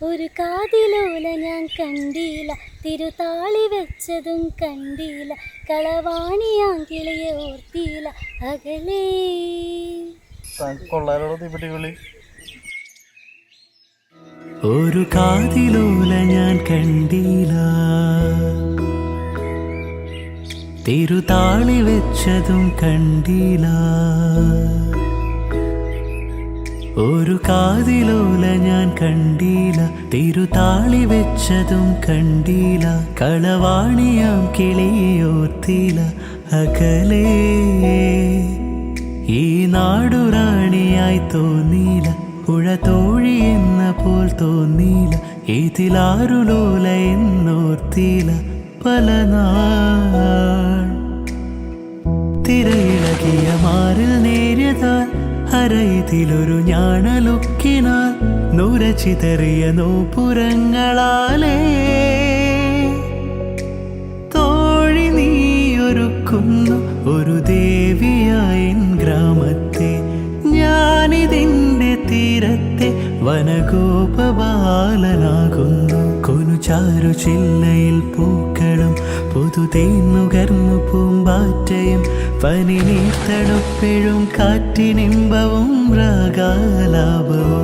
ഒരു കാതിലോല ഞാൻ കണ്ടില്ല, തിരുതാളി വെച്ചതും കണ്ടില്ല, കളവാണിയാൻ കിളിയെ ഓർത്തില്ല അകലേ. ഒരു കാതിലോല ഞാൻ കണ്ടില്ല, തിരുതാളി വെച്ചതും കണ്ടില്ല. ഒരു കാതിലോല ഞാൻ കണ്ടില്ല, തിരുതാളി വെച്ചതും കണ്ടില്ല, കളവാണിയാം കിളിയോർത്തില അകലേ. ഈ നാടുറാണിയായി തോന്നിയില്ല, പുഴ തോഴി എന്ന പോൽ തോന്നിയില്ല, ഇതിലാരുലോല എന്നോർത്തില പല നാൾ. തിരയിളകിയ മാറിൽ നേരിയതാൽ അരയിതിലൊരു ഞാണലുക്കിനാൽ നുരച്ചിതറിയ നോപുരങ്ങളാലേ തോഴി നീയൊരുക്കുന്നു ഒരു ദേവിയായി ഗ്രാമത്തെ. ഞാനിതിൻ്റെ തീരത്തെ വനഗോപബാലനാകുന്നു. കൊനുചാരു ചില്ലയിൽ പൂക്കളും പുതുതേന്നുകർന്നു പൂമ്പാറ്റയും പനിനീർത്തടുപ്പെഴും കാറ്റിനിമ്പവും രാഗാലാപവും.